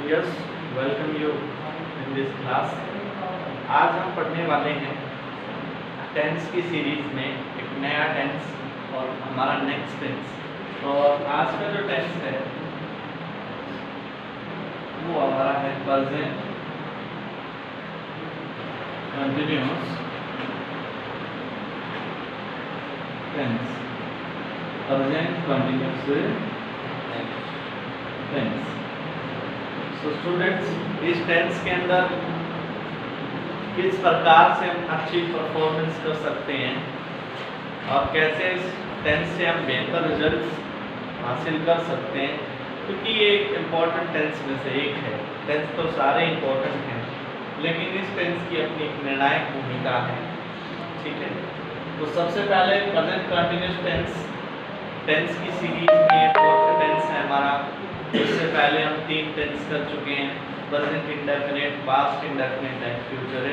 Yes, welcome you in this class. आज हम पढ़ने वाले हैं टेंस की सीरीज में एक नया टेंस और हमारा नेक्स्ट टेंस। और आज का जो टेंस है वो हमारा है present continuous tense. Present continuous tense. तो स्टूडेंट्स, इस टेंस के अंदर किस प्रकार से हम अच्छी परफॉर्मेंस कर सकते हैं और कैसे इस टेंस से हम बेहतर रिजल्ट्स हासिल कर सकते हैं, क्योंकि ये एक इम्पॉर्टेंट टेंस में से एक है। टेंस तो सारे इम्पॉर्टेंट हैं, लेकिन इस टेंस की अपनी एक निर्णायक भूमिका है। ठीक है, तो सबसे पहले प्रेजेंट कंटिन्यूअस टेंस की सीरीज में फोर्थ टेंस है हमारा। इससे पहले हम 3 टेंस कर चुके हैं, present indefinite, past indefinite and future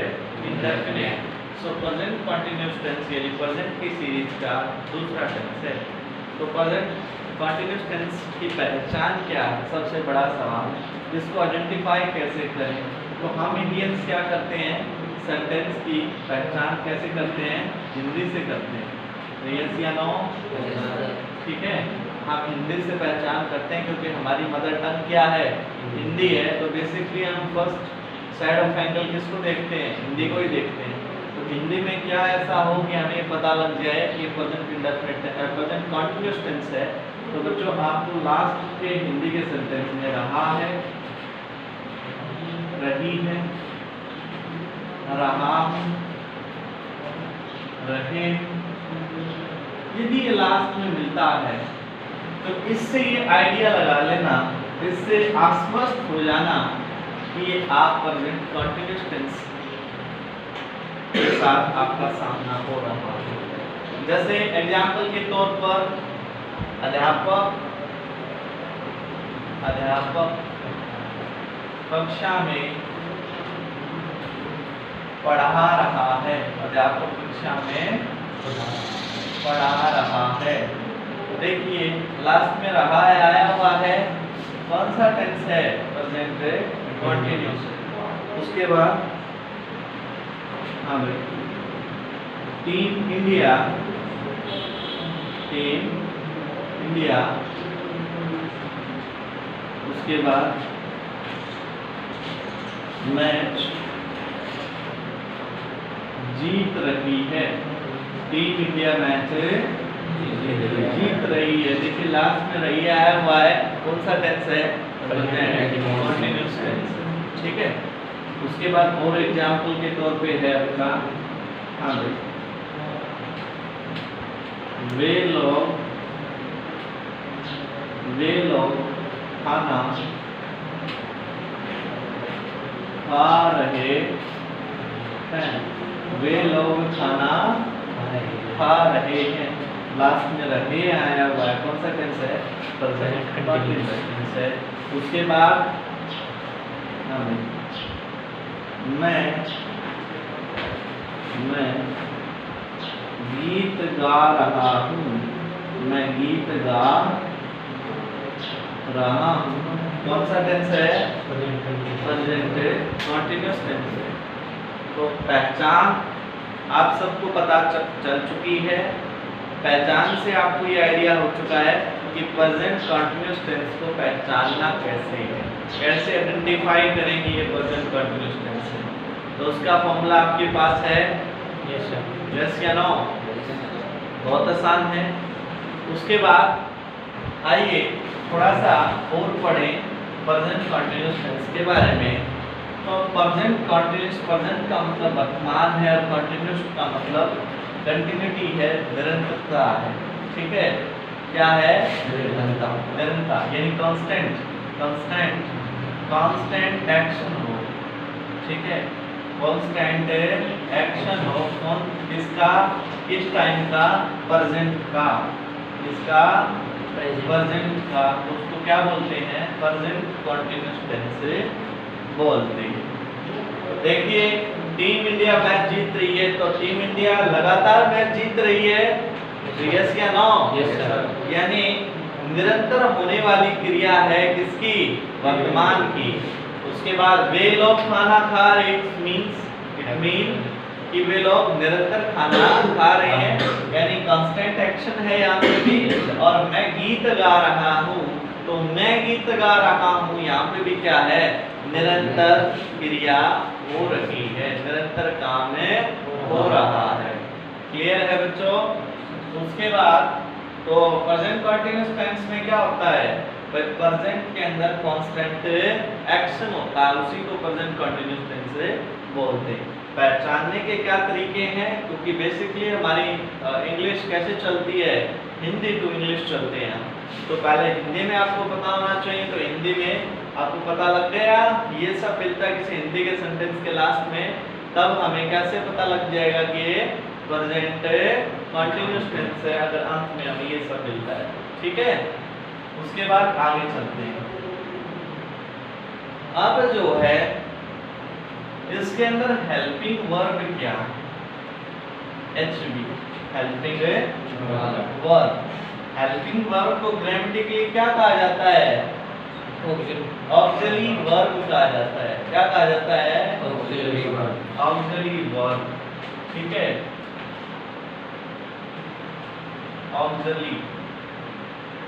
indefinite. So present continuous tense यानी प्रेजेंट की सीरीज का दूसरा टेंस है। तो प्रेजेंट कंटिन्यूअस टेंस की पहचान क्या है, सबसे बड़ा सवाल। इसको आइडेंटिफाई कैसे करें? तो हम इंडियंस क्या करते हैं, सेंटेंस की पहचान कैसे करते हैं? हिंदी से करते हैं। यस या नो? ठीक है, हम हिंदी से पहचान करते हैं क्योंकि हमारी मदर टंग क्या है? हिंदी है। तो बेसिकली हम फर्स्ट साइड ऑफ एंगल किसको देखते हैं? हिंदी को ही देखते हैं। तो हिंदी में क्या ऐसा हो कि हमें पता लग जाए कि present indefinite present continuous tense है। तो बच्चों, आपको लास्ट के हिंदी के सेंटेंस में रहा है, रही है, रहा हूं, रहे, यदि ये लास्ट में मिलता है तो इससे ये आइडिया लगा लेना, इससे आश्वस्त हो जाना कि ये आप प्रेजेंट कंटिन्यूअस टेंस के साथ आपका सामना हो रहा है। जैसे एग्जाम्पल के तौर पर अध्यापक कक्षा में पढ़ा रहा है। अध्यापक कक्षा में पढ़ा रहा है। देखिए लास्ट में रहा है आया हुआ है, कौन सा टेंस है? Present continuous. उसके बाद टीम इंडिया उसके बाद मैच जीत रही है। टीम इंडिया मैच जीत रही है। देखिए लास्ट में रही आया हुआ है, कौन सा टेंस है? Continuous tense. ठीक है, उसके बाद और एग्जाम्पल के तौर पे है आपका वे लोग खाना खा रहे हैं। वे लोग खाना खा रहे हैं। लास्ट में रहे आया हुआ है, कौन सा टेंस है? प्रेजेंट कंटिन्यूअस टेंस है। उसके बाद मैं गीत गा रहा हूँ। मैं गीत गा रहा हूँ, कौन सा टेंस है? प्रेजेंट कंटिन्यूअस टेंस है। तो पहचान आप सबको पता चल चुकी है। पहचान से आपको ये आइडिया हो चुका है कि प्रेजेंट कंटिन्यूअस टेंस को पहचानना कैसे है, कैसे आइडेंटिफाई करेंगे ये प्रेजेंट कंटिन्यूअस टेंस है। तो उसका फॉर्मूला आपके पास है? यस या नो? बहुत आसान है। उसके बाद आइए थोड़ा सा और पढ़ें प्रेजेंट कंटिन्यूअस टेंस के बारे में। तो प्रेजेंट कंटिन्यूअस, प्रेजेंट का मतलब वर्तमान है और कंटिन्यूअस का मतलब कंटिन्यूटी है, निरंतरता है। ठीक है, क्या है? निरंतरता यानी कांस्टेंट एक्शन हो। ठीक है, कांस्टेंट एक्शन हो। कौन? किसका? किस टाइम का? प्रेजेंट का। इसका प्रेजेंट का। उसको क्या बोलते हैं? प्रेजेंट कंटिन्यूअस टेंस बोलते हैं। देखिए टीम इंडिया मैच जीत रही है, तो टीम इंडिया लगातार मैच जीत रही है। यस या नो? Yes sir. यानी निरंतर होने वाली क्रिया है किसकी, वर्तमान की। उसके बाद वे लोग खाना खा रहे, इट मीन कि वे लोग निरंतर खाना खा रहे हैं, यानी कांस्टेंट एक्शन है यहाँ पे भी। और मैं गीत गा रहा हूँ, तो मैं गीत गा रहा हूँ यहाँ पे भी क्या है, निरंतर क्रिया हो रही है, निरंतर काम हो रहा है। क्लियर है बच्चों। उसके बाद तो प्रेजेंट कंटीन्यूअस टेंस में क्या होता है, प्रेजेंट के अंदर कांस्टेंट एक्शन होता है, उसी को प्रेजेंट कंटीन्यूअस टेंस बोलते हैं। पहचानने के क्या तरीके हैं, क्योंकि बेसिकली हमारी इंग्लिश कैसे चलती है, हिंदी टू इंग्लिश चलते हैं। तो पहले हिंदी में आपको पता होना चाहिए, तो हिंदी में आपको पता लग गया ये सब मिलता है किसी हिंदी के सेंटेंस के लास्ट में, तब हमें कैसे पता लग जाएगा कि ये प्रेजेंट कंटीन्यूअस टेंस है, अगर अंत में हमें ये सब मिलता है। ठीक है, उसके बाद आगे चलते हैं। अब जो है इसके अंदर हेल्पिंग वर्ब क्या है, HV helping verb. Helping verb को ग्रामेटिकली क्या कहा जाता है, ऑक्सिलरी वर्ब कहा जाता है। क्या कहा जाता है, ऑक्सिलरी वर्ब, ऑक्सिलरी वर्ब। ठीक है, ऑक्सिलरी,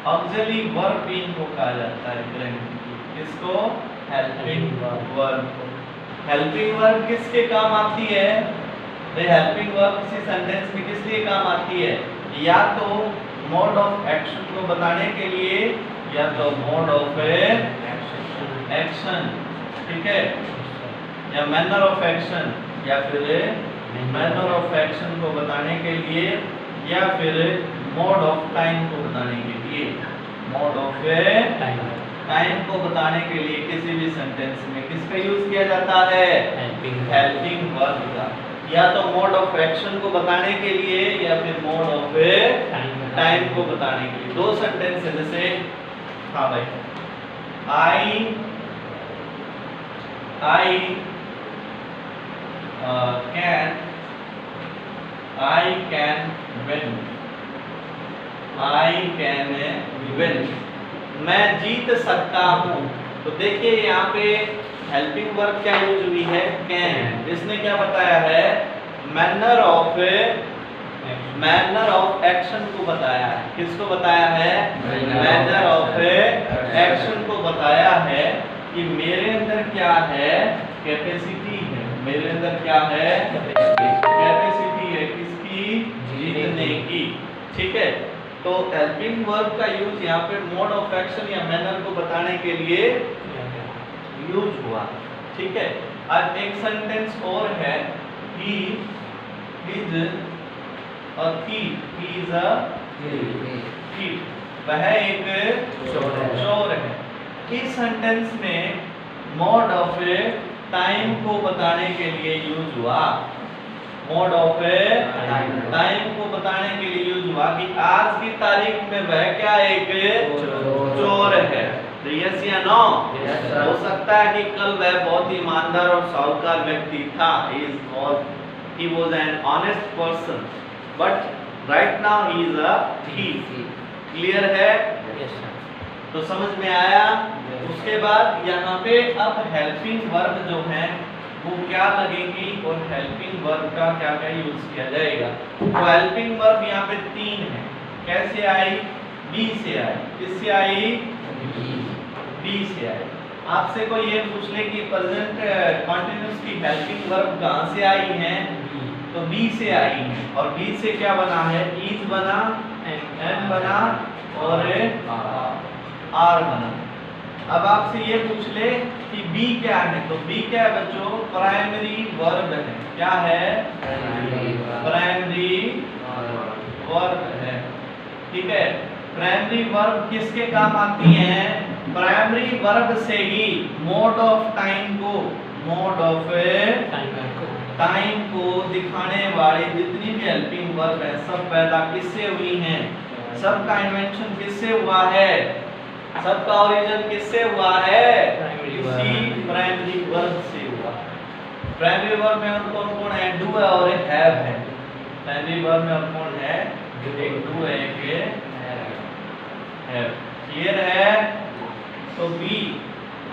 ऑक्सिलरी वर्ब इनको कहा जाता है ग्रामेटिकली, इसको हेल्पिंग वर्ब को। हेल्पिंग वर्ब किसके काम आती है, हेल्पिंग वर्ब किसी सेंटेंस में किस लिए काम आती है, या तो मोड ऑफ एक्शन को बताने के लिए, या तो मोड ऑफ एक्शन, ठीक है, या मैनर ऑफ एक्शन, या फिर मैनर ऑफ एक्शन को बताने के लिए, या फिर मोड ऑफ टाइम को बताने के लिए। मोड ऑफ टाइम को बताने के लिए किसी भी सेंटेंस में किसका यूज किया जाता है, हेल्पिंग वर्ब का। या तो मोड ऑफ एक्शन को बताने के लिए, या फिर मोड ऑफ टाइम को बताने के लिए। दो सेंटेंस है, जैसे हाँ भाई, I can win, I can win, मैं जीत सकता हूँ। तो देखिए यहाँ पे हेल्पिंग वर्ब क्या यूज हुई है, कैन। इसने क्या बताया है, मैनर ऑफ एक्शन को बताया है। किसको बताया है, मैनर ऑफ एक्शन को बताया है कि मेरे अंदर क्या है, कैपेसिटी है। मेरे अंदर क्या है, कैपेसिटी है किसकी, जीतने की। ठीक है, तो हेल्पिंग वर्ब का यूज यहाँ पे मोड ऑफ एक्शन या मैनर को बताने के लिए यूज हुआ। ठीक है, अब एक सेंटेंस और है, he is a thief, वह एक चोर है। इस सेंटेंस में मोड ऑफ टाइम को बताने के लिए यूज हुआ, मोड ऑफ टाइम को बताने के लिए यूज हुआ कि आज की तारीख में वह क्या एक चोर है। यस या नो, हो सकता है कि कल वह बहुत ईमानदार और साहूकार व्यक्ति था, he was an honest person, but right now he is a thief। Clear है, तो समझ में आया। उसके बाद यहाँ पे अब हेल्पिंग वर्ब जो है वो क्या लगेगी, और हेल्पिंग वर्ब का क्या क्या यूज किया जाएगा। तो हेल्पिंग वर्ब यहाँ पे 3 है। कैसे आई, बी से आई। किससे आई, बी से आई। आपसे कोई ये पूछ ले कि प्रेजेंट कंटीन्यूअस की हेल्पिंग वर्ब कहाँ से आई है, तो बी से आई है। और बी से क्या बना है, इज बना, एम बना और आर बना। अब आपसे ये पूछ ले कि बी क्या है, तो बी क्या है बच्चों, प्राइमरी वर्ब है। क्या है, प्राइमरी वर्ब है। ठीक है, प्राइमरी वर्ब किसके काम आती हैं, प्राइमरी वर्ब से ही मोड ऑफ टाइम को, मोड ऑफ टाइम को दिखाने वाली जितनी भी हेल्पिंग वर्ब है सब पैदा किससे हुई हैं, सबका इन्वेंशन किससे हुआ है, सबका ओरिजिन किससे हुआ है, इसी प्राइमरी वर्ब से हुआ। प्राइमरी वर्ब में कौन कौन है, डू है और एक हैव है। प्राइमरी वर्ब में कौन है, एक डू है, एक हैव। क्लियर है? तो बी।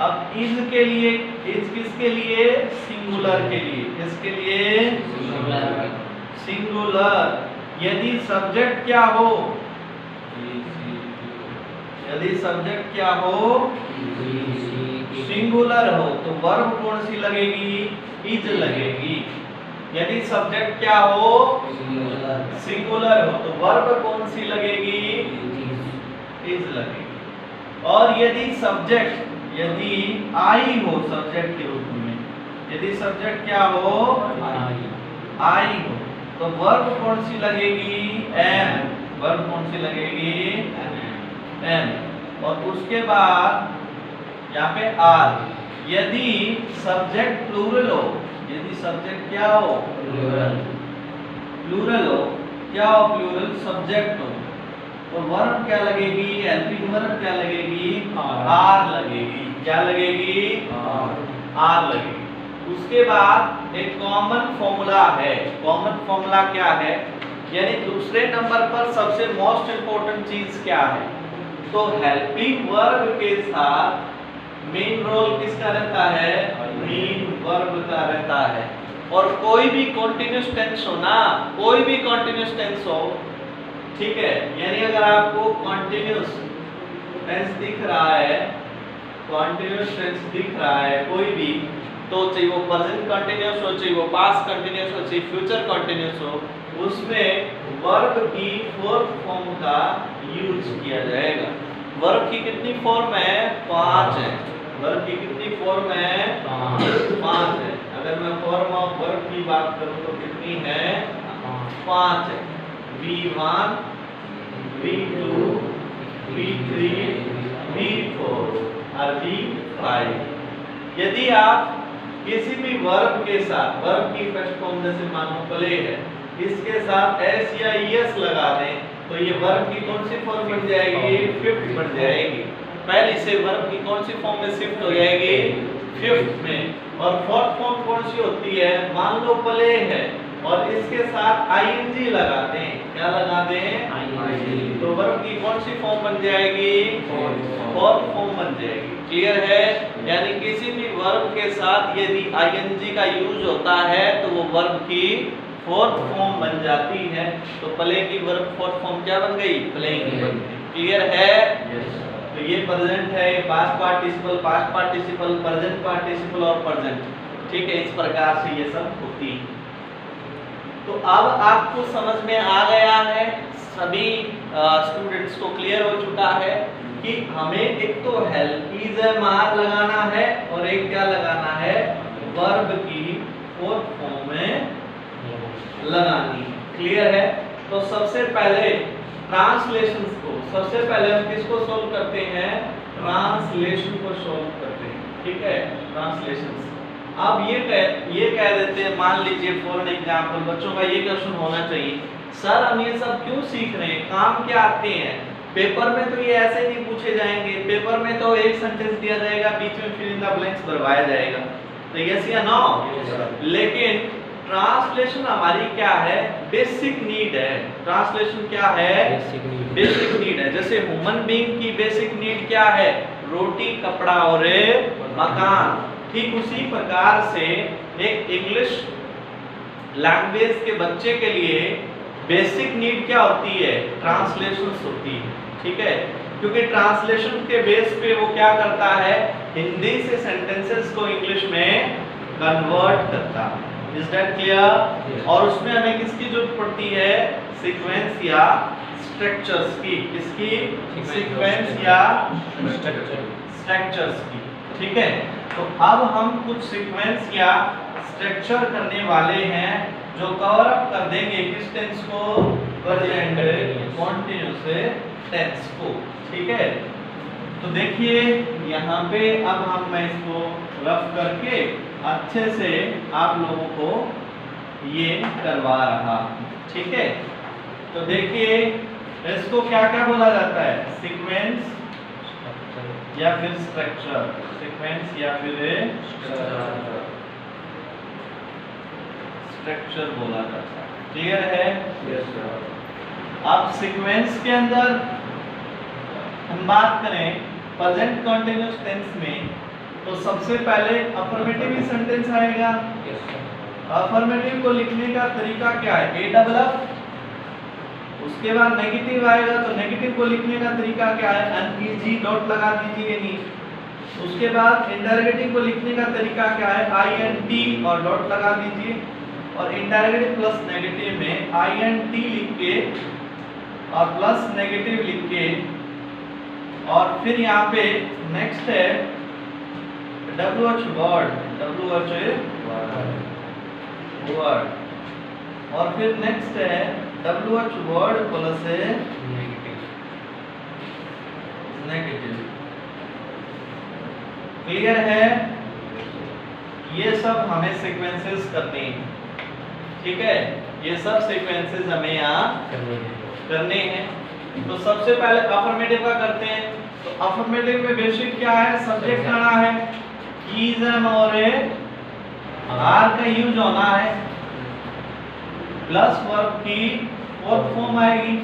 अब इज के लिए, इज किसके लिए? सिंगुलर के लिए। किसके लिए? सिंगुलर। यदि सब्जेक्ट क्या हो? यदि सब्जेक्ट क्या हो? सिंगुलर हो तो वर्ब कौन सी लगेगी? इज लगेगी। यदि सब्जेक्ट क्या हो? सिंगुलर हो तो वर्ब कौन सी लगेगी? इज लगेगी। और यदि सब्जेक्ट, यदि आई हो सब्जेक्ट के रूप में, यदि सब्जेक्ट क्या हो? आई हो तो वर्ब कौन सी लगेगी? एम। वर्ब कौन सी लगेगी? एम। और उसके बाद यहाँ पे आर। यदि सब्जेक्ट प्लूरल हो, यदि सब्जेक्ट क्या हो? प्लूरल हो। क्या हो? प्लूरल सब्जेक्ट हो तो वर्ब क्या लगेगी? हेल्पिंग वर्ब क्या लगेगी? आर लगेगी। क्या लगेगी? आर लगेगी। उसके बाद एक कॉमन फॉर्मूला है। कॉमन फॉर्मूला क्या है? यानी दूसरे नंबर पर सबसे मोस्ट इंपोर्टेंट चीज क्या है? तो हेल्पिंग वर्ब के साथ मेन रोल किसका रहता है? मेन वर्ब का रहता है। और कोई भी कॉन्टिन्यूअस टेंस हो ना, कोई भी कॉन्टिन्यूअस टेंस हो, ठीक है, यानी अगर आपको कॉन्टिन्यूअस टेंस दिख रहा है, कॉन्टिन्यूअस टेंस दिख रहा है कोई भी, तो चाहे वो प्रेजेंट कंटीन्यूअस हो, चाहे वो पास्ट कंटीन्यूअस हो, चाहे फ्यूचर कंटीन्यूअस हो, उसमें वर्ब की फोर्थ फॉर्म का यूज किया जाएगा। वर्ब की कितनी फॉर्म है? 5 है। वर्ब की कितनी फॉर्म है? 5 है। अगर मैं फॉर्म ऑफ वर्ब की बात करूं तो कितनी है? 5 है। V1, V2, V3, V4 और V5। यदि आप किसी भी वर्ब के साथ, वर्ब की फर्स्ट फॉर्म जैसे मानो प्ले है, इसके साथ एस या ईएस लगा दें तो ये वर्ब की कौन सी फॉर्म बन जाएगी? फिफ्थ बन जाएगी। पहली से वर्ब की कौन सी फॉर्म में शिफ्ट हो जाएगी? फिफ्थ में। और फोर्थ फॉर्म कौन सी होती है? मान लो प्ले है और इसके साथ आईएनजी लगा दें। क्या लगा दें? आईएनजी। तो वर्ब की कौन सी फॉर्म बन जाएगी? फोर्थ फॉर्म बन जाएगी। क्लियर है? यानी किसी भी वर्ब के साथ यदि आईएनजी का यूज होता है तो वो वर्ब की फोर्थ फॉर्म बन जाती है। तो प्ले की वर्ब फोर्थ फॉर्म क्या बन गई? प्लेइंग बन गई। क्लियर है? तो ये प्रेजेंट है, past participle, past participle, present participle और प्रेजेंट। ठीक है, इस प्रकार से ये सब होती है। तो अब आपको समझ में आ गया है, सभी स्टूडेंट्स को क्लियर हो चुका है कि हमें एक तो हेल्प इज मार लगाना है और एक क्या लगाना है? वर्ब की फोर्थ फॉर्म में लगानी है। क्लियर है? तो सबसे पहले ट्रांसलेशंस को, सबसे पहले हम किसको सोल्व करते हैं? ट्रांसलेशन को सोल्व करते हैं। ठीक है, ट्रांसलेशंस। अब ये कह देते हैं, मान लीजिए फॉर एन एग्जांपल, बच्चों का ये क्वेश्चन होना चाहिए, सर हम ये सब क्यों सीख रहे हैं, काम क्या आते हैं? पेपर में तो ये ऐसे नहीं पूछे जाएंगे। पेपर में तो एक सेंटेंस दिया जाएगा, बीच में फिल इन द ब्लैंक्स भरवाया जाएगा। तो यस या नो? लेकिन ट्रांसलेशन हमारी क्या है? बेसिक नीड है। ट्रांसलेशन क्या है? बेसिक नीड है। जैसे ह्यूमन बीइंग की बेसिक नीड क्या है? रोटी, कपड़ा और मकान। ठीक उसी प्रकार से एक इंग्लिश लैंग्वेज के बच्चे के लिए बेसिक नीड क्या होती है? ट्रांसलेशंस होती है। ठीक है, क्योंकि ट्रांसलेशन के बेस पे वो क्या करता है? हिंदी से सेंटेंसेस को इंग्लिश में कन्वर्ट करता है। Is that clear? और उसमें हमें किसकी जरूरत पड़ती है? सीक्वेंस या स्ट्रक्चर्स की। किसकी? सीक्वेंस या स्ट्रक्चर्स की। ठीक है, तो अब हम कुछ सीक्वेंस या स्ट्रक्चर करने वाले हैं जो कवर अप कर देंगे किस टेंस को? प्रेजेंट कंटीन्यूअस टेंस को। ठीक है, तो देखिए यहाँ पे अब मैं इसको रफ करके अच्छे से आप लोगों को ये करवा रहा हूं। ठीक है, तो देखिए इसको क्या क्या बोला जाता है? सीक्वेंस या फिर स्ट्रक्चर। सीक्वेंस या फिर स्ट्रक्चर बोला जाता है। क्लियर है? Yes sir. अब सीक्वेंस के अंदर हम बात करें प्रेजेंट कंटीन्यूअस टेंस में, तो सबसे पहले अफर्मेटिव ही सेंटेंस आएगा। अफर्मेटिव को लिखने का तरीका क्या है? A double F. उसके बाद नेगेटिव आएगा, तो नेगेटिव को लिखने का तरीका क्या है? एनईजी डॉट लगा दीजिए नी। उसके बाद इंटरोगेटिव को लिखने का तरीका क्या है? आईएनटी और डॉट लगा दीजिए। और इंटरोगेटिव प्लस नेगेटिव में आईएनटी लिख के और प्लस नेगेटिव लिख के, और फिर यहाँ पे नेक्स्ट है WH वर्ड, वर्ड, और फिर नेक्स्ट है WH word plus negative. Clear है? ये सब हमें सीक्वेंसेस करने हैं, ठीक है? ये सब सीक्वेंसेस हमें यहाँ करने हैं। तो सबसे पहले अफर्मेटिव का करते हैं। तो अफर्मेटिव में बेसिक क्या है? सब्जेक्ट आना है, इज एम और आर का यूज होना है, प्लस वर्ब की फोर्थ फॉर्म आएगी।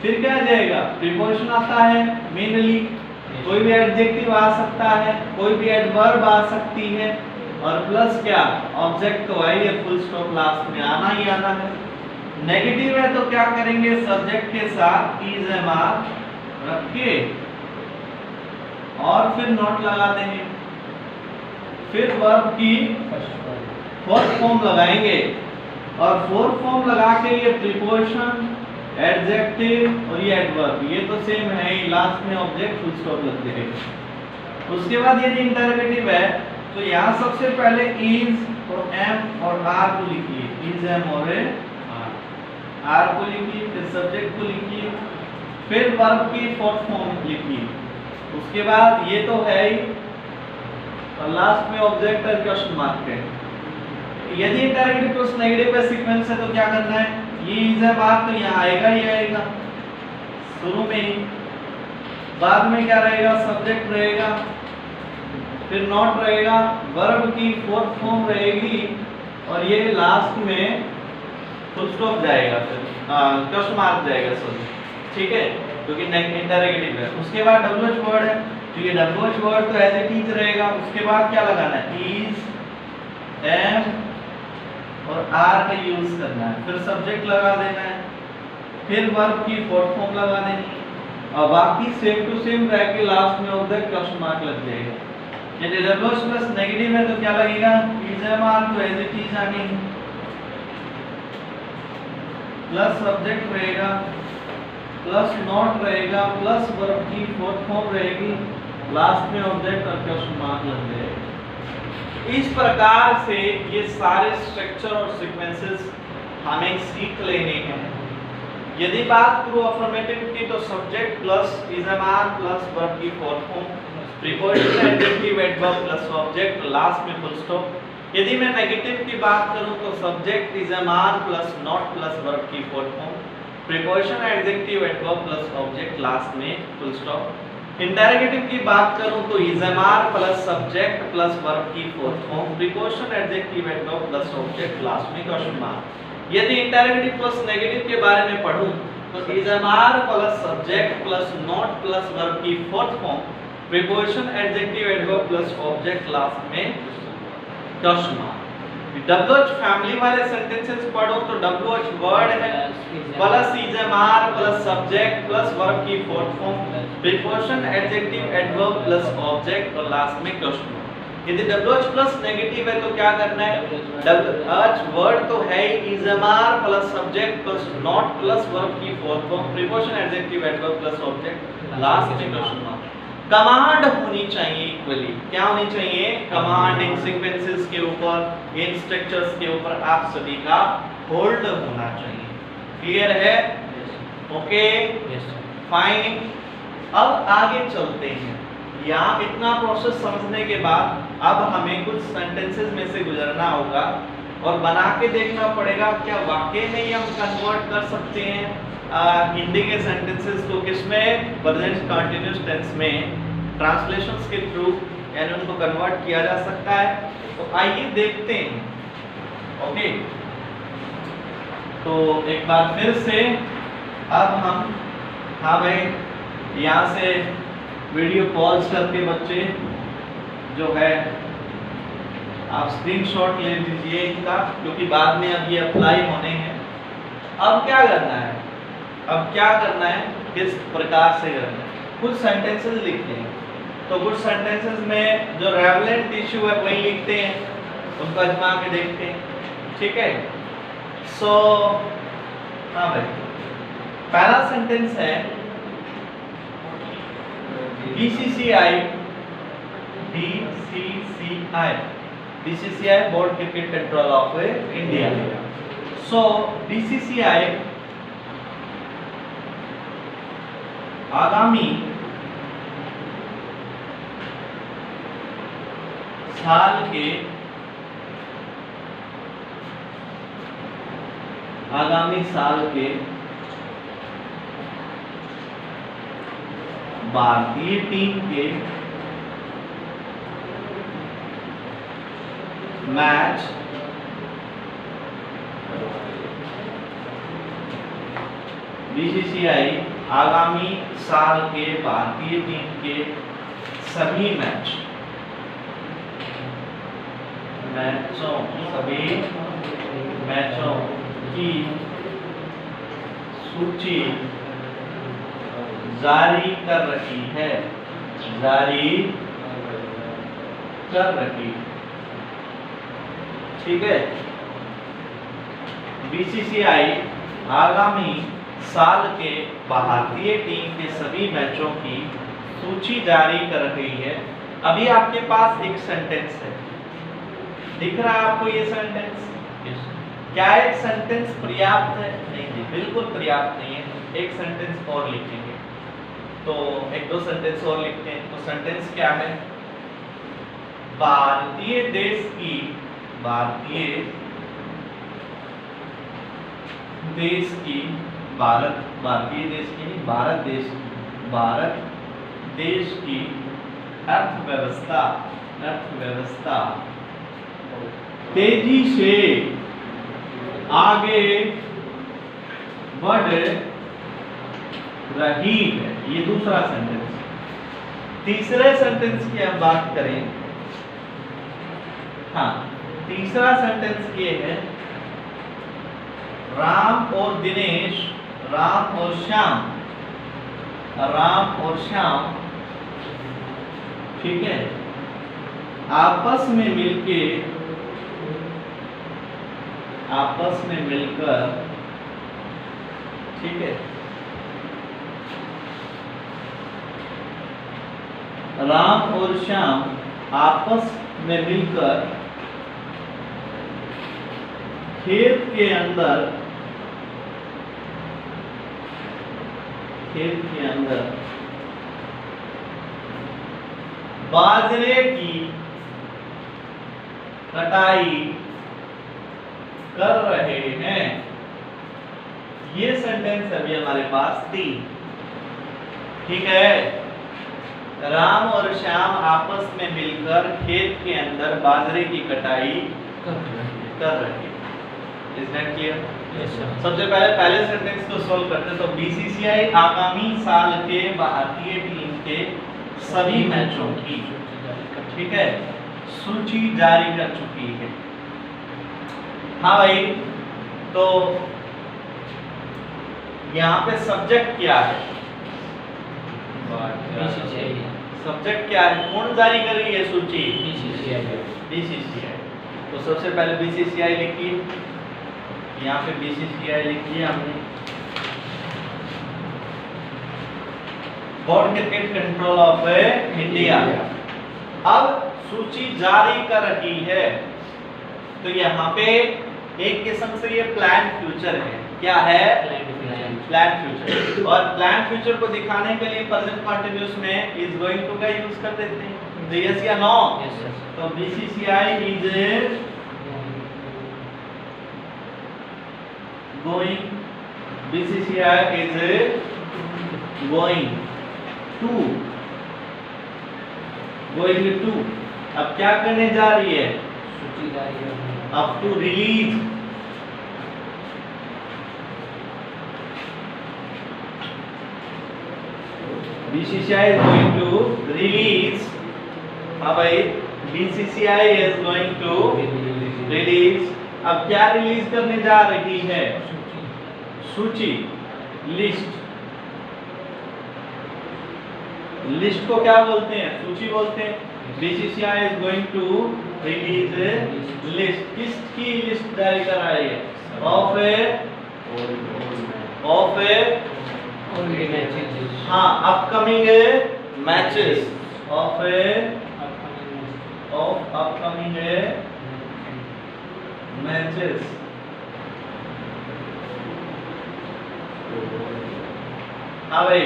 फिर क्या आ जाएगा? प्रीपोजिशन आता है मेनली, कोई भी एडजेक्टिव आ सकता है, कोई भी एडवर्ब आ सकती है, और प्लस क्या? ऑब्जेक्ट तो है, ये फुल स्टॉप लास्ट में आना ही आना है। नेगेटिव है तो क्या करेंगे? सब्जेक्ट के साथ इज एम आर रख के और फिर नॉट लगा देंगे, फिर वर्ब की फोर्थ फॉर्म लगाएंगे, और फोर्थ फॉर्म लगा के ये प्रीपोजिशन, एडजेक्टिव और ये एडवर्ब, ये तो सेम है ही, लास्ट में ऑब्जेक्ट फुल स्टॉप लग जाएगा। उसके बाद यदि इंटरोगेटिव है तो यहाँ सबसे पहले इज और एम और आर को लिखिए, इज एम और आर को लिखिए, फिर सब्जेक्ट को लिखिए, फिर वर्ब की फोर्थ फॉर्म लिखिए। उसके बाद ये तो है ही, और लास्ट में ऑब्जेक्ट और क्वेश्चन मार्क है। यदि इंटरोगेटिव प्लस नेगेटिव का सीक्वेंस है तो क्या करना है? ये इज एम आर तो यहाँ आएगा ही आएगा शुरू में ही, बाद में क्या रहेगा? सब्जेक्ट रहेगा, फिर नॉट रहेगा, वर्ब की फोर्थ फॉर्म रहेगी, और ये लास्ट में फुल स्टॉप जाएगा, फिर क्वेश्चन मार्क जाएगा, सॉरी, ठीक है, क्योंकि इंटरोगेटिव है। उसके बाद WH वर्ड है, तो ये WH वर्ड तो एज इट इज रहेगा। उसके बाद क्या लगाना है? इज, एम और आर का यूज करना है, फिर सब्जेक्ट लगा देना है, फिर वर्ब की फोर्थ फॉर्म लगा देनी है, और बाकी सेम टू सेम रह के लास्ट में ऑब्जेक्ट क्वेश्चन मार्क लग जाएगा। यदि WH प्लस नेगेटिव है तो क्या लगेगा? इज एम आर तो एज इट इज आनी, प्लस सब्जेक्ट रहेगा, प्लस नॉट रहेगा, प्लस वर्ब की फोर्थ फॉर्म रहेगी, लास्ट में ऑब्जेक्ट और क्वेश्चन मार्क लग जाएगा। इस प्रकार से ये सारे स्ट्रक्चर और सीक्वेंसेस हमें सीख लेने हैं। यदि बात करूं अफर्मेटिव की, तो subject plus is am are plus verb की fourth form, preposition, adjective, adverb plus object, last में फुल स्टॉप। यदि मैं नेगेटिव की बात करूं तो subject is am are plus not plus verb की fourth form, preposition, adjective, adverb plus object, last में फुल स्टॉप। इंटरोगेटिव की बात करूं तो is am are plus subject plus verb की fourth form, preposition, adjective, adverb plus object, last में question mark. यदि interrogative plus negative के बारे में पढूं तो is am are plus subject plus not plus verb की fourth form, preposition, adjective, adverb plus object, last में क्वेश्चन मार्क। WH फैमिली वाले सेंटेंसेस पढ़ो तो WH वर्ड है plus is am are plus subject plus verb की fourth form, preposition, adjective, adverb plus object, और last में question mark. यदि WH plus negative है तो क्या करना है? WH वर्ड तो है ही, is am are plus subject plus not plus verb की fourth form, preposition, adjective, adverb plus object, last में क्वेश्चन मार्क। कमांड होनी चाहिए इक्वली, क्या होनी चाहिए? कमांड इन सीक्वेंसेस के ऊपर, इन स्ट्रक्चर्स के ऊपर आप सभी का होल्ड होना चाहिए। क्लियर है? Okay, fine. अब आगे चलते हैं। यहाँ इतना प्रोसेस समझने के बाद अब हमें कुछ सेंटेंसेस में से गुजरना होगा और बना के देखना पड़ेगा क्या वाकई में ही हम कन्वर्ट कर सकते हैं हिंदी के सेंटेंसेस को किसमें? प्रेजेंट कंटीन्यूअस टेंस में ट्रांसलेशंस के थ्रू, यानी उनको कन्वर्ट किया जा सकता है। तो आइए देखते हैं। ओके, तो एक बार फिर से अब हम, हाँ भाई, यहाँ से वीडियो पॉज करके बच्चे जो है आप स्क्रीनशॉट ले लीजिए इनका, क्योंकि बाद में अब ये अप्लाई होने हैं। अब क्या करना है, अब क्या करना है, किस प्रकार से करना है, कुछ सेंटेंसेस लिखते हैं। तो कुछ सेंटेंसेस में जो रेलेवेंट इशू है वही लिखते हैं, उनको आजमा के देखते हैं, ठीक है। सो हाँ भाई, पहला सेंटेंस है BCCI board cricket control of India. So BCCI आगामी साल के भारतीय टीम के मैच BCCI आगामी साल के भारतीय टीम के सभी मैचों की सूची जारी कर रही है, ठीक है। BCCI आगामी साल के भारतीय टीम के सभी मैचों की सूची जारी कर रही है। अभी आपके पास एक सेंटेंस है, दिख रहा है आपको ये सेंटेंस? क्या एक सेंटेंस पर्याप्त है? नहीं, बिल्कुल पर्याप्त नहीं है, एक सेंटेंस और लिखेंगे। तो एक दो सेंटेंस और लिखते हैं। तो सेंटेंस क्या है? भारतीय देश की भारत देश की अर्थव्यवस्था तेजी से आगे बढ़ रही है। ये दूसरा सेंटेंस। तीसरे सेंटेंस की हम बात करें, हाँ, तीसरा सेंटेंस ये है, राम और श्याम ठीक है, आपस में मिलकर ठीक है, राम और श्याम आपस में मिलकर खेत के अंदर बाजरे की कटाई कर रहे हैं। ये सेंटेंस अभी हमारे पास थी, ठीक है। राम और श्याम आपस में मिलकर खेत के अंदर बाजरे की कटाई कर रहे हैं। Is that clear? सबसे पहले सेंटेंस को सोल्व करते हैं। तो BCCI आगामी साल के भारतीय टीम के सभी मैचों की ठीक है सूची जारी कर चुकी है। हाँ भाई, तो यहाँ पे सब्जेक्ट क्या है? सब्जेक्ट क्या है? कौन जारी कर रही है सूची? BCCI। तो सबसे पहले BCCI लिखिए, यहाँ पे BCCI लिखिए हमने, board cricket control of India. अब सूची जारी कर रही है, तो यहाँ पे एक किस्म से ये प्लान फ्यूचर है। क्या है? Plan future. और प्लान फ्यूचर को दिखाने के लिए प्रेजेंट कंटिन्यूअस में इज गोइंग टू का यूज कर देते हैं। यस या नो? तो BCCI इज गोइंग टू अब क्या करने जा रही है? सूची जारी है। अब to release BCCI is going to release, हाँ भाई, BCCI is going to release, अब क्या रिलीज करने जा रही है? सूची, लिस्ट। लिस्ट को क्या बोलते हैं? सूची बोलते हैं। BCCI is going to release a list, किसकी लिस्ट जारी कर रहा है? of a हाँ, upcoming matches of upcoming matches। हाँ भाई,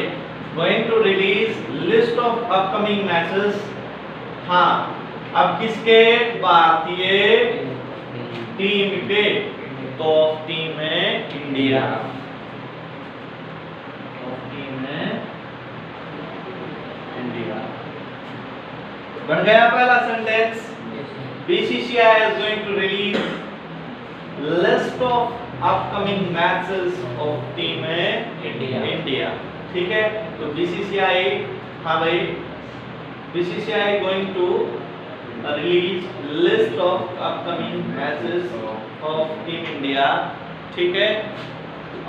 going to release list of upcoming matches। हाँ, अब किसके? भारतीय टीम के। टॉप टीम है इंडिया, टॉप टीम है इंडिया। बन गया पहला sentence. BCCI is going to release list of upcoming matches of team India। ठीक है, तो BCCI, हाँ भाई, BCCI going to release list of upcoming matches of team India। ठीक है,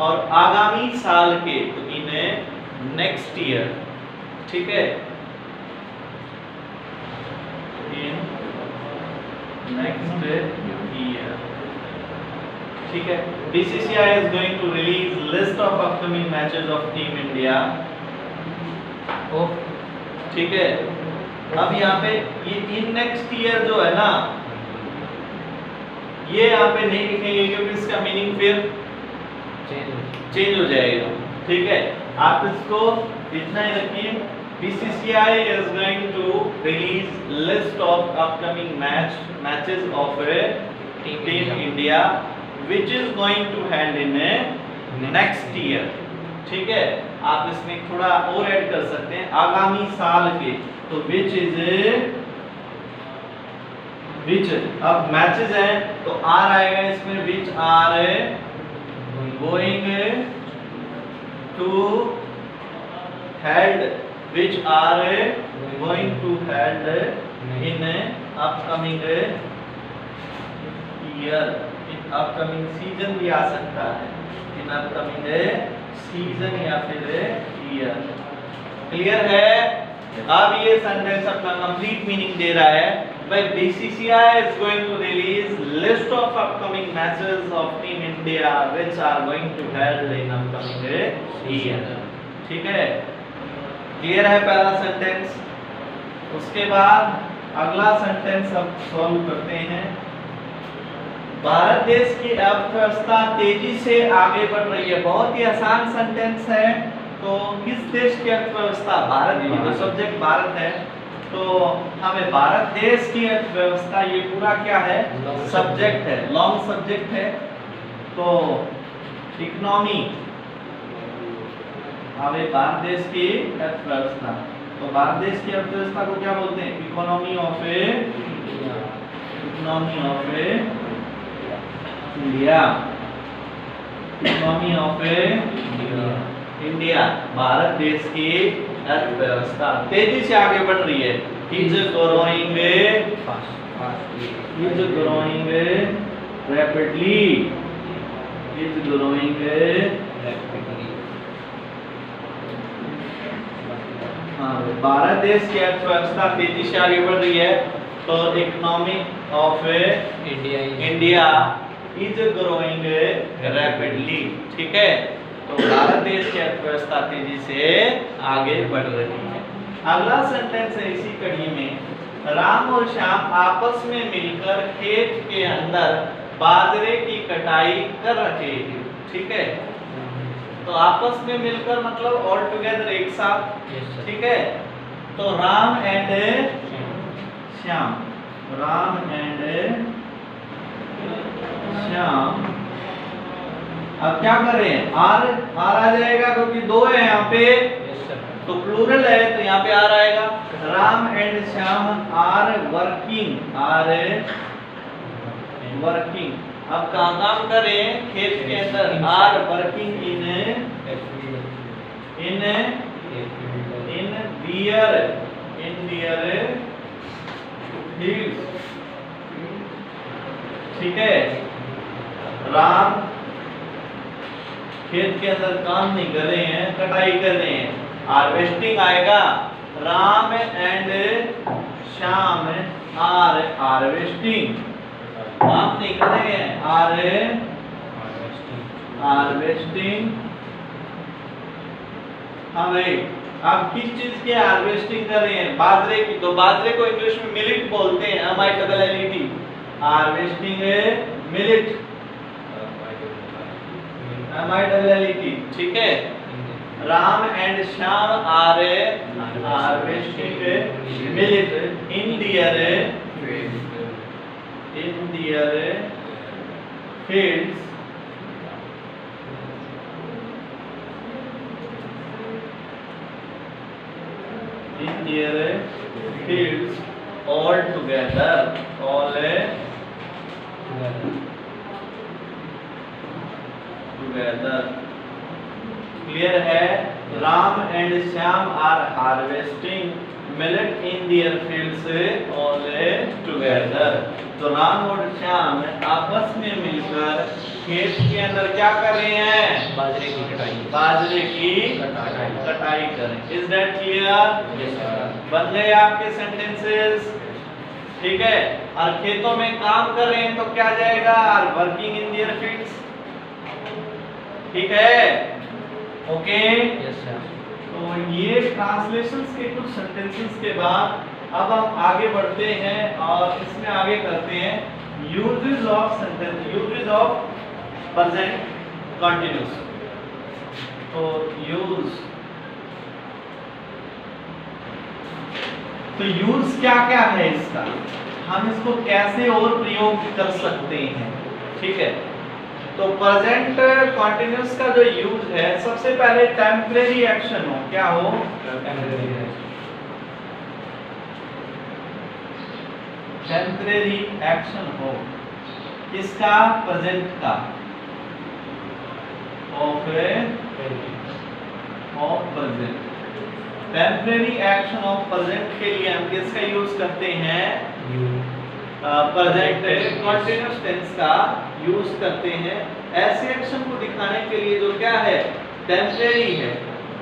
और आगामी साल के, तो इन नेक्स्ट ईयर। ठीक है, इन नेक्स्ट ईयर। ठीक है, BCCI is going to release list of upcoming matches of team India। ठीक है, अब यहाँ पे ये इन नेक्स्ट ईयर जो है ना, ये यहाँ पे नहीं लिखेंगे क्योंकि इसका मीनिंग फिर चेंज हो जाएगा। ठीक है, आप इसको इतना ही रखिए। BCCI is going to release list of upcoming matches of team India which is going to held in next year। ठीक है, आप इसमें थोड़ा और ऐड कर सकते हैं, आगामी साल के, तो which अब मैचेस हैं तो आर आएगा इसमें, which are going to held, which are going to held in upcoming year, in upcoming season भी आ सकता है, in upcoming season या फिर year। क्लियर है? अब ये सेंटेंस अपना कंप्लीट मीनिंग दे रहा है भाई। BCCI is going to release list of upcoming matches of team India which are going to held in upcoming year। ठीक है, क्लियर है पहला सेंटेंस। उसके बाद अगला सेंटेंस अब सॉल्व करते हैं। भारत देश की अर्थव्यवस्था तेजी से आगे बढ़ रही है। बहुत ही आसान सेंटेंस है। तो किस देश की अर्थव्यवस्था? भारत की, तो सब्जेक्ट भारत है, तो हमें भारत देश की अर्थव्यवस्था, ये पूरा क्या है? सब्जेक्ट है, लॉन्ग सब्जेक्ट है। तो इकोनॉमी, हमें भारत देश की अर्थव्यवस्था, तो भारत देश की अर्थव्यवस्था को क्या बोलते हैं? Economy of India, economy of India. Bharat देश की अर्थव्यवस्था तेजी से आगे बढ़ रही है। Is growing rapidly, is growing rapidly. हाँ, भारत देश की अर्थव्यवस्था तेजी से आगे बढ़ रही है, तो economy of India is growing rapidly. ठीक है, तो भारत देश की अर्थव्यवस्था तेजी से आगे बढ़ रही है। अगला सेंटेंस है इसी कड़ी में, राम और श्याम आपस में मिलकर खेत के अंदर बाजरे की कटाई कर रहे थे। ठीक है, तो आपस में मिलकर मतलब ऑल टुगेदर, एक साथ। ठीक है, तो राम एंड श्याम, राम एंड श्याम। अब क्या करें? आर आ जाएगा क्योंकि दो है यहाँ पे, तो प्लूरल है तो यहाँ पे आर आएगा। Ram and Shyam are working, अब कहाँ काम करें? खेत के अंदर। Are working in their in their fields, ठीक है। राम खेत के अंदर काम नहीं कर रहे हैं, कटाई कर रहे हैं। हार्वेस्टिंग आएगा, Ram and Shyam are harvesting, काम नहीं कर रहे हैं, आर हार्वेस्टिंग। हाँ भाई, आप किस चीज की हार्वेस्टिंग कर रहे हैं? बाजरे की। तो बाजरे को इंग्लिश में मिलेट बोलते हैं, MILLET, हार्वेस्टिंग मिलेट, MILLET, ठीक है। Ram and Shyam are harvesting millet in their fields all together, clear है? Ram and Shyam are harvesting millet in their fields all together. तो राम और श्याम आपस में मिलकर खेत के अंदर क्या कर रहे हैं? बाजरे की कटाई कर रहे हैं। Is that clear? बन गए आपके सेंटेंसेस, ठीक है। और खेतों में काम कर रहे हैं तो क्या जाएगा? Are working in their fields, ठीक है। Okay, yes sir. तो ये ट्रांसलेशंस के कुछ सेंटेंसेस के बाद अब हम आगे बढ़ते हैं और इसमें आगे करते हैं uses of sentence, uses of present continuous. तो यूज क्या क्या है इसका, हम इसको कैसे और प्रयोग कर सकते हैं, ठीक है। तो प्रेजेंट कंटीन्यूअस का जो यूज है, सबसे पहले टेम्परेरी एक्शन हो, क्या हो? टेम्परेरी एक्शन हो, किसका? प्रेजेंट का, of present. Temporary action of present के लिए हम किसका यूज करते हैं? प्रेजेंट कंटीन्यूअस टेंस का यूज करते हैं ऐसे एक्शन को दिखाने के लिए जो क्या है? टेम्परेरी है,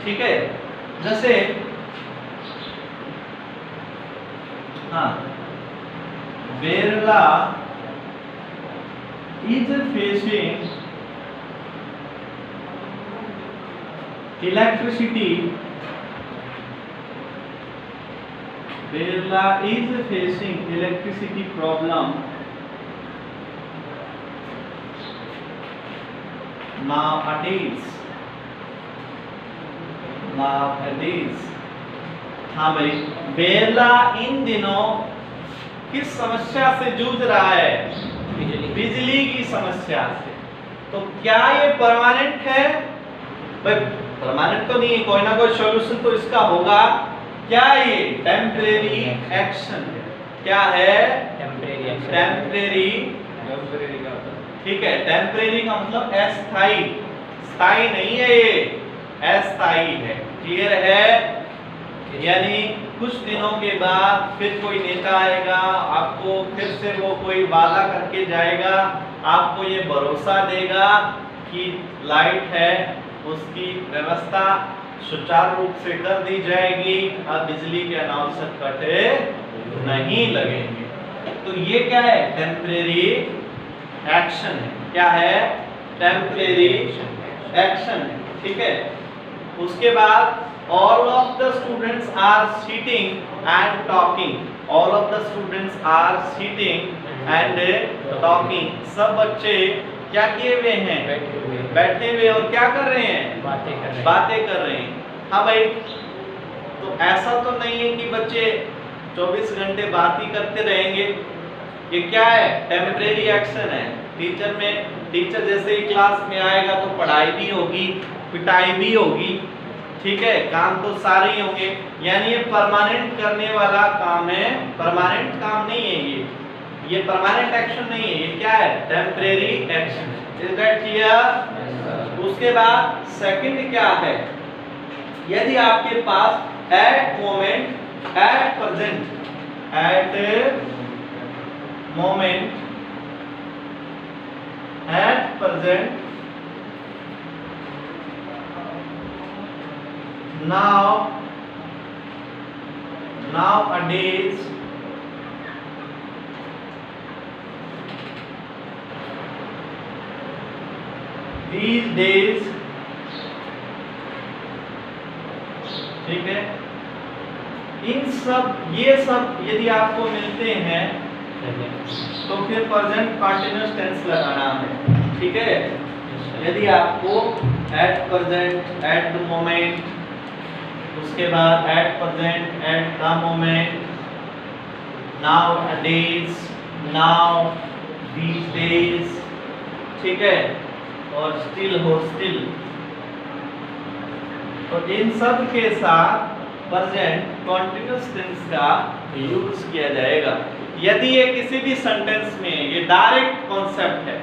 ठीक है। जैसे हाँ, Berla is facing electricity. Berla is facing electricity problem nowadays. हाँ भाई, बेरला इन दिनों किस समस्या से जूझ रहा है? बिजली की समस्या से। तो क्या ये परमानेंट है? भाई परमानेंट तो नहीं है, कोई ना कोई सॉल्यूशन तो इसका होगा। क्या ये टेम्परेरी एक्शन है? क्या है? टेम्परेरी, ठीक है। टेम्परेरी का मतलब अस्थाई, स्थायी नहीं है, ये अस्थाई है। क्लियर है? यानी कुछ दिनों के बाद फिर कोई नेता आएगा, आपको फिर से वो कोई वादा करके जाएगा, आपको ये भरोसा देगा कि लाइट है उसकी व्यवस्था सुचारू रूप से कर दी जाएगी और बिजली के अनावश्यक कट नहीं लगेंगे। तो ये क्या है? टेम्परेरी एक्शन है। क्या है? टेम्परेरी एक्शन है, ठीक है। उसके बाद all of the students are sitting and talking. All of the students are sitting and talking. सब बच्चे क्या किए हुए हैं? बैठे हुए और क्या कर रहे हैं? बातें कर रहे हैं। हाँ भाई, तो ऐसा तो नहीं है कि बच्चे 24 घंटे बात ही करते रहेंगे। ये क्या है? टेम्परेरी एक्शन है। टीचर जैसे ही क्लास में आएगा तो पढ़ाई भी होगी, पिटाई भी होगी, ठीक है। काम तो सारे ही होंगे, यानी ये परमानेंट करने वाला काम है, परमानेंट काम नहीं है ये परमानेंट एक्शन नहीं है, ये क्या है? Temporary action. Is that clear? उसके बाद सेकंड क्या है? यदि आपके पास at moment, at present, at moment, at present, now, nowadays, these days, ठीक है। इन सब, ये सब यदि आपको मिलते हैं तो फिर प्रेजेंट कंटीन्यूअस टेंस लगाना है, ठीक है। यदि आपको at present, at the moment, उसके बाद at present, at the moment, now days, now, these days, ठीक है, और स्टिल हो, स्टिल, तो इन सब के साथ प्रेजेंट कंटीन्यूअस टेंस का यूज किया जाएगा। यदि ये किसी भी सेंटेंस में, ये डायरेक्ट कॉन्सेप्ट है,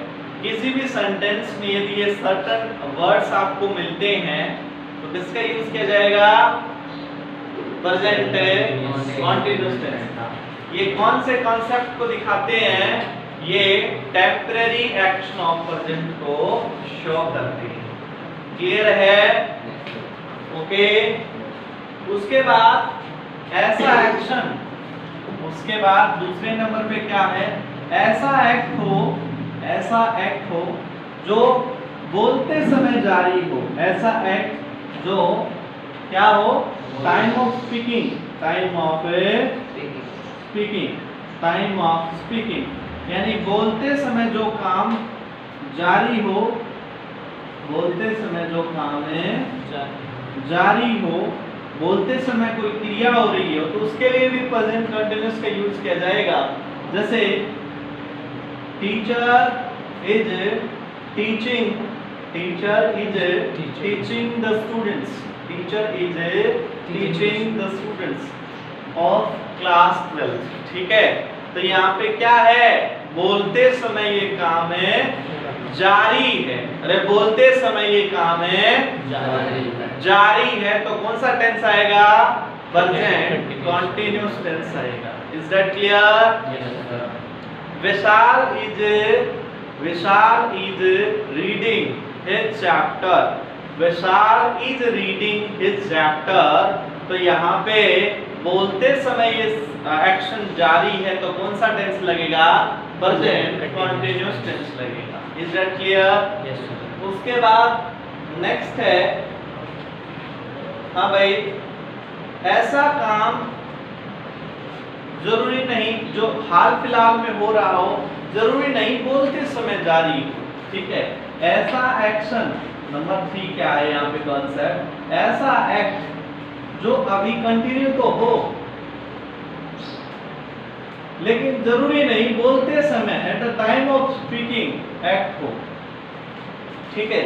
किसी भी सेंटेंस में यदि ये सर्टेन वर्ड्स आपको मिलते हैं तो किसका यूज किया जाएगा? प्रेजेंट कंटीन्यूअस टेंस का। ये कौन से कॉन्सेप्ट को दिखाते हैं? ये टेम्परेरी एक्शन ऑफ प्रेजेंट को शो करते हैं। क्लियर है? ओके। उसके बाद ऐसा एक्शन, उसके बाद दूसरे नंबर पे क्या है? ऐसा एक्ट हो जो बोलते समय जारी हो, ऐसा एक्ट जो क्या हो? Time of speaking, time of speaking, time of speaking, यानी बोलते समय जो काम जारी हो, बोलते समय जो काम है जारी हो, बोलते समय कोई क्रिया हो रही हो, तो उसके लिए भी प्रेजेंट कंटीन्यूअस का यूज किया जाएगा। जैसे teacher is teaching, teacher is teaching the students, teacher is teaching the students of class 12, ठीक है। तो यहाँ पे क्या है? बोलते समय ये काम है जारी है। अरे बोलते समय ये काम है जारी है, तो कौन सा टेंस आएगा? प्रेजेंट कंटीन्यूअस टेंस आएगा। Is that clear? Vishal is reading his chapter, Vishal is reading his chapter, तो यहाँ पे बोलते समय ये एक्शन जारी है, तो कौन सा टेंस लगेगा? प्रेजेंट कंटीन्यूअस टेंस लगेगा। Is that clear? Yes sir. उसके बाद नेक्स्ट है, हाँ भाई, ऐसा काम जरूरी नहीं जो हाल फिलहाल में हो रहा हो, जरूरी नहीं बोलते समय जारी हो, ठीक है। ऐसा एक्शन, नंबर 3 क्या है यहाँ पे कॉन्सेप्ट? ऐसा एक्ट जो अभी कंटिन्यू तो हो लेकिन जरूरी नहीं बोलते समय, at the time of speaking act हो, ठीक है।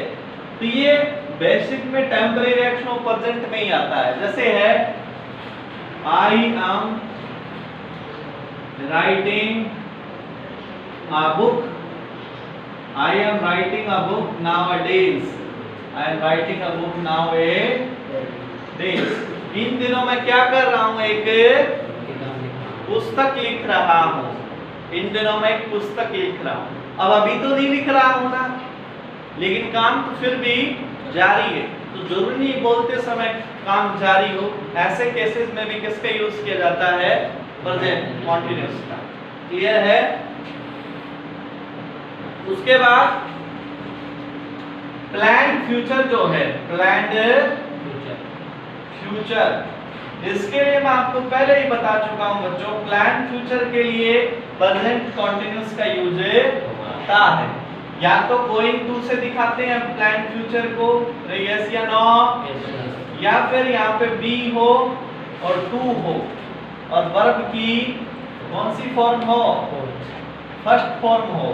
तो ये बेसिक में टेम्परेरी एक्शन ऑफ प्रेजेंट में ही आता है। जैसे है I am writing a book, I am writing a book nowadays, I am writing a book nowadays। इन दिनों मैं क्या कर रहा हूं? एक पुस्तक लिख रहा हूं। इन दिनों मैं एक पुस्तक लिख रहा हूं। अब अभी तो नहीं लिख रहा हूं ना, लेकिन काम तो फिर भी जारी है, तो जरूरी नहीं बोलते समय काम जारी हो। ऐसे केसेस में भी किसका यूज किया जाता है? प्रेजेंट कंटीन्यूअस का। क्लियर है? उसके बाद प्लान्ड फ्यूचर जो है, प्लान्ड फ्यूचर, इसके लिए मैं आपको पहले ही बता चुका हूं बच्चों, प्लान्ड फ्यूचर के लिए प्रेजेंट कंटीन्यूअस का यूज होता है। या तो गोइंग टू से दिखाते हैं प्लान्ड फ्यूचर को, यस या नो, या फिर यहाँ पे बी हो और टू हो और वर्ब की कौन सी फॉर्म हो? फर्स्ट फॉर्म हो,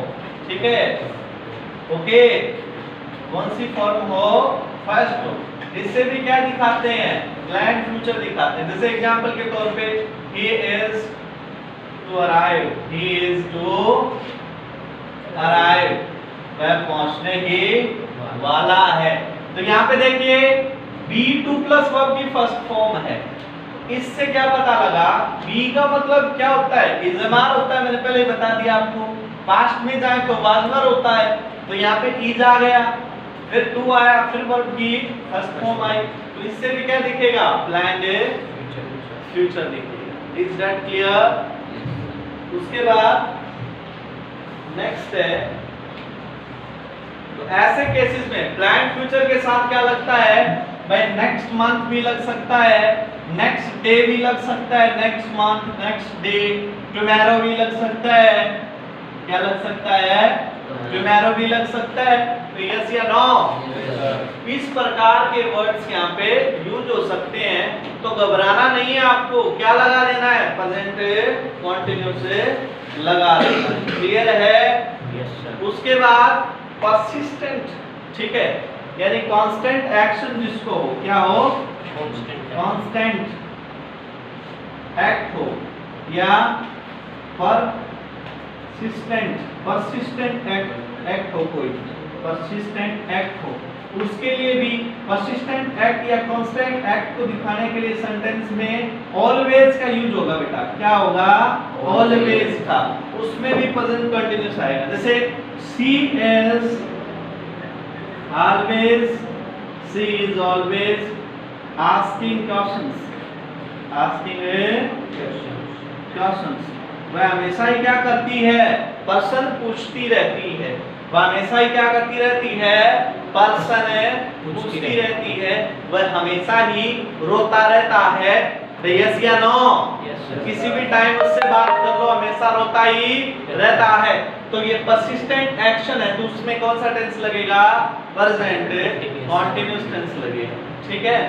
ठीक है। ओके, कौन सी फॉर्म हो? फर्स्ट हो। इससे भी क्या दिखाते हैं? प्लान्ड फ्यूचर दिखाते हैं। जैसे एग्जांपल के तौर पे he is to arrive, he is to arrive, वह पहुंचने ही वाला है। तो यहाँ पे देखिए B2 प्लस वर्ब की फर्स्ट फॉर्म है, इससे क्या पता लगा, बी का मतलब क्या होता है, इजमार होता है, मैंने पहले ही बता दिया आपको। पास्ट में जाए तो वाजमर होता है, तो यहाँ पे इज आ गया, फिर टू आया, फिर वर्ब की फर्स्ट फॉर्म आई, तो इससे भी क्या दिखेगा, प्लान्ड फ्यूचर दिखेगा। Is that clear? उसके बाद नेक्स्ट है, तो ऐसे केसेस में प्लान्ड फ्यूचर के साथ क्या लगता है भाई, नेक्स्ट मंथ भी लग सकता है, नेक्स्ट डे भी लग सकता है, next month, next day, tomorrow भी लग सकता है, क्या लग सकता है, टुमारो भी लग सकता है। तो यस या नो? इस प्रकार के वर्ड्स यहाँ पे यूज हो सकते हैं, तो घबराना नहीं है आपको, क्या लगा देना है, प्रेजेंट कंटिन्यूस से लगा देना है। क्लियर है? Yes sir. उसके बाद परसिस्टेंट, ठीक है, यानी कांस्टेंट एक्शन जिसको हो, क्या हो, कांस्टेंट एक्ट हो, या परसिस्टेंट एक्ट हो, कोई परसिस्टेंट एक्ट हो, उसके लिए भी परसिस्टेंट एक्ट या कांस्टेंट एक्ट को दिखाने के लिए सेंटेंस में ऑलवेज का यूज होगा बेटा। क्या होगा? ऑलवेज का। उसमें भी प्रेजेंट कंटीन्यूअस आएगा, जैसे she is always, she is always asking questions, वह हमेशा ही क्या करती है, पर्सन पूछती रहती है, वह हमेशा ही क्या करती रहती है, पर्सन पूछती रहती है, वह हमेशा ही रोता रहता है। यस या नो? किसी भी टाइम उससे बात कर लो, हमेशा रोता ही रहता है। तो ये परसिस्टेंट एक्शन है, तो उसमें कौन सा टेंस लगेगा, प्रेजेंट कंटीन्यूअस टेंस लगेगा। ठीक है,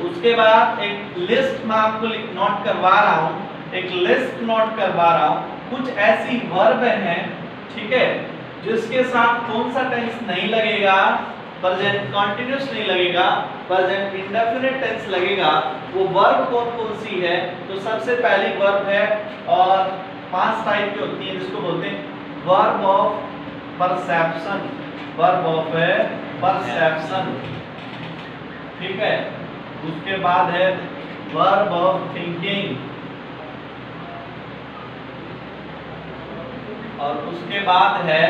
उसके बाद एक लिस्ट मैं आपको नोट करवा रहा हूँ, एक लिस्ट नोट करवा रहा हूँ, कुछ ऐसी वर्ब हैं, ठीक है, जिसके साथ कौन सा टेंस नहीं लगेगा, प्रेजेंट कंटीन्यूअस नहीं लगेगा, प्रेजेंट इंडेफिनिट टेंस लगेगा। वो वर्ब कौन कौन सी है? तो सबसे पहली वर्ब है, और 5 टाइप की होती है, जिसको बोलते हैं verb of perception, verb of perception, ठीक है। उसके बाद है वर्ब ऑफ थिंकिंग, और उसके बाद है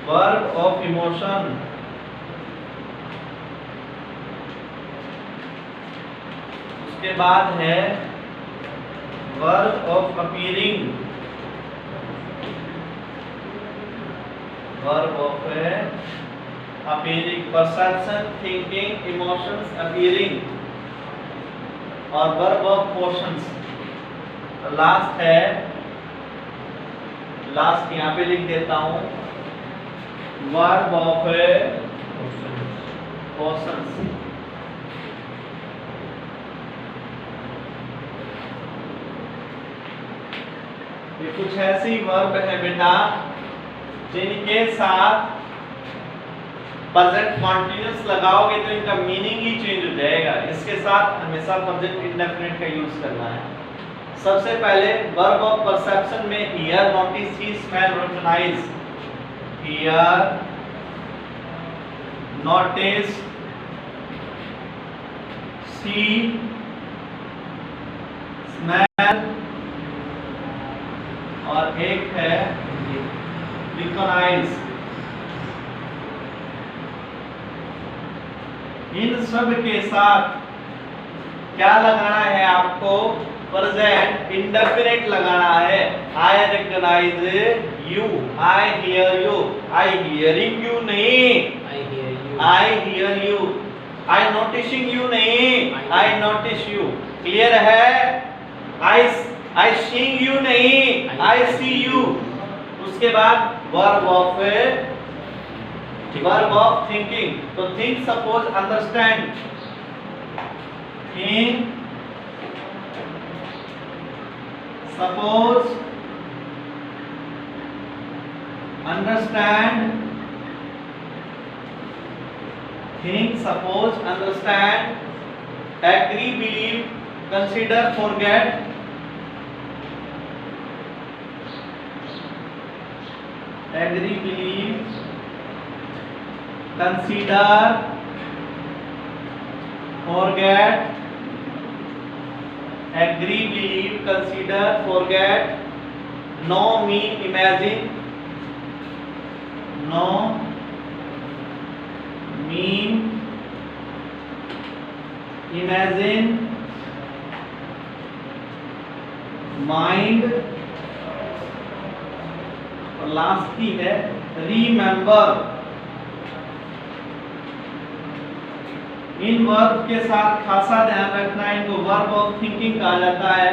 वर्ब ऑफ इमोशन, उसके बाद है verb of appearing, verb of appearing, perception, thinking, emotions, appearing, और वर्ब ऑफ पोर्शंस। लास्ट है, लास्ट यहाँ पे लिख देता हूं, वर्ब ऑफ पोर्शंस। ये कुछ ऐसी वर्ब है बेटा जिनके साथ प्रेजेंट कंटीन्यूअस लगाओगे तो इनका मीनिंग ही चेंज हो जाएगा। इसके साथ हमेशा प्रेजेंट इंडेफिनिट का यूज करना है। सबसे पहले वर्ब ऑफ परसेप्शन में hear, notice, see, smell, recognise. Hear, notice, see, smell, और एक है रिकॉग्नाइज। इन सब के साथ क्या लगाना है आपको? प्रेजेंट इंडेफिनिट लगाना है। I recognise you, I hear you, I hearing you नहीं, I hear you, I noticing you नहीं, आई नोटिस यू। क्लियर है? आई सीइंग यू नहीं, आई सी यू। उसके बाद वर्ब ऑफ थिंकिंग, तो think, suppose, understand. Think, suppose, understand, think, suppose, understand, agree, believe, consider, forget, agree, believe, consider, forget, agree, believe, consider, forget, know, mean, imagine, know, mean, imagine, mind, और last की है remember. इन verb के साथ खासा ध्यान रखना है, इनको वर्ब ऑफ थिंकिंग कहा जाता है।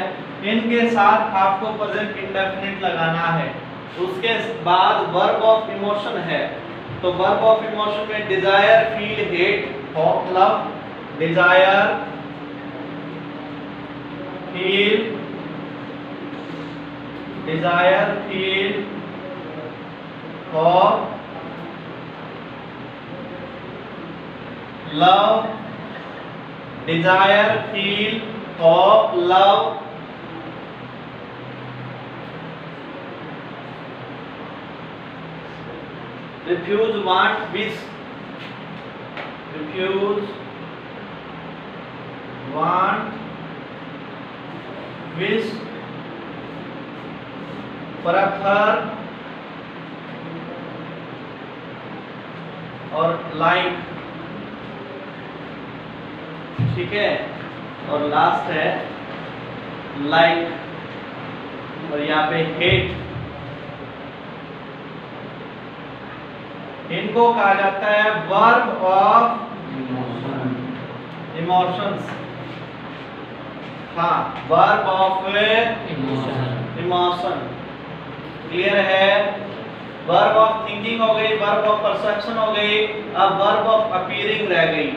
इनके साथ आपको प्रेजेंट इंडेफिनिट लगाना है। उसके बाद वर्ब ऑफ इमोशन है, तो वर्ब ऑफ इमोशन में desire, feel, hate, hope, love, desire, feel, desire, feel, hope, love, desire, feel, hope, love, refuse, want, wish, refuse, want, wish, prefer और like, ठीक है। और लास्ट है लाइक, और यहाँ पे हेट। इनको कहा जाता है वर्ब ऑफ इमोशंस। हाँ, वर्ब ऑफ इमोशन। क्लियर है? वर्ब ऑफ थिंकिंग हो गई, वर्ब ऑफ परसेप्शन हो गई, अब वर्ब ऑफ अपीयरिंग रह गई।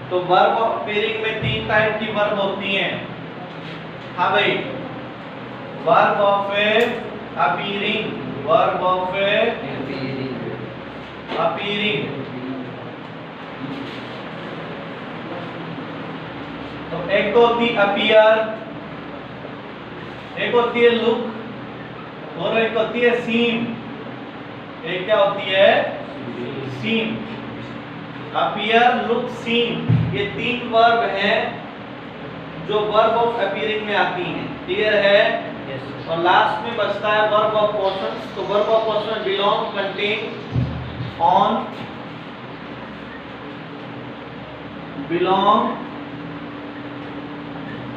तो वर्ब ऑफ अपीयरिंग में 3 टाइप की वर्ब होती हैं। हाँ भाई, verb of appearing, verb of appearing. तो एक होती अपीयर, एक होती है लुक, और एक होती है सीम। एक क्या होती है? सीम। अपीयर, लुक, सीम, ये 3 वर्ब हैं जो वर्ब ऑफ अपीयरिंग में आती हैं। क्लियर है? yes. और लास्ट में बचता है वर्ब ऑफ पोर्शंस। तो verb of possession belong, contain, own, belong,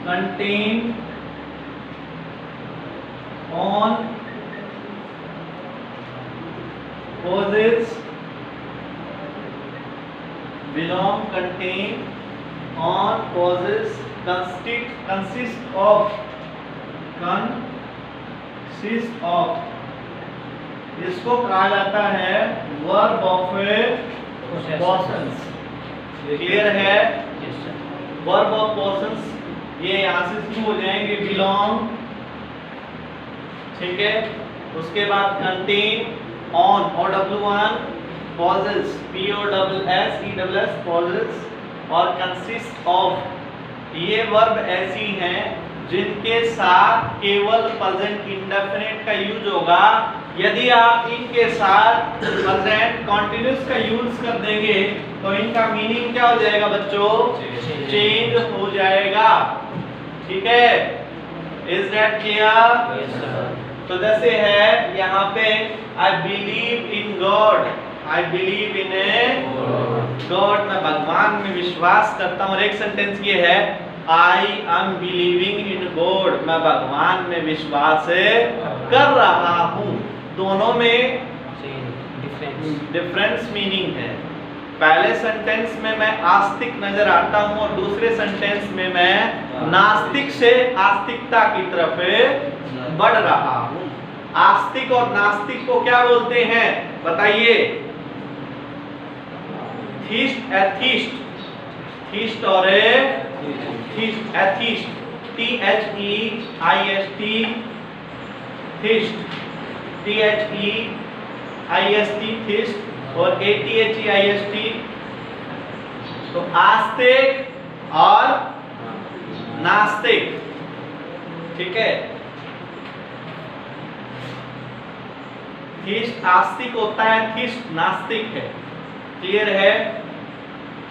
contain, own, possess, belong, contain, on, possess, consist of, इसको कहा जाता है वर्ब ऑफ पोर्शंस। क्लियर है? वर्ब ऑफ पोर्शंस ये यहाँ से शुरू हो जाएंगे, बिलोंग, ठीक है। उसके बाद contain, on, OW1, possess, POSSESS, possess, और consist of, ये वर्ब ऐसी हैं जिनके साथ केवल प्रेजेंट इंडेफिनिट का यूज होगा। यदि आप इनके साथ प्रेजेंट कॉन्टिन्यूअस का यूज कर देंगे तो इनका मीनिंग क्या हो जाएगा बच्चों? चेंज हो जाएगा। ठीक है? Is that clear? तो जैसे है यहाँ पे I believe in God, I believe in God, मैं भगवान में विश्वास करता हूँ। और एक सेंटेंस ये है I am believing in God, मैं भगवान में विश्वास कर रहा हूँ। दोनों में डिफरेंस मीनिंग है। पहले सेंटेंस में मैं आस्तिक नजर आता हूँ और दूसरे सेंटेंस में मैं नास्तिक से आस्तिकता की तरफ बढ़ रहा हूँ। आस्तिक और नास्तिक को क्या बोलते हैं बताइए? थीस्ट, एथिस्ट, थीस्ट और atheist, THEIST, theist, THEIST, theist, और ATHEIST। तो आस्तिक और नास्तिक, ठीक है। थीस्ट आस्तिक होता है, थीस्ट नास्तिक है। क्लियर है?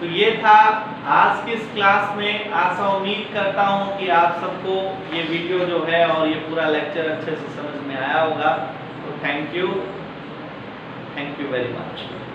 तो ये था आज की इस क्लास में आशा उम्मीद करता हूं कि आप सबको ये वीडियो जो है और ये पूरा लेक्चर अच्छे से समझ में आया होगा। तो थैंक यू वेरी मच।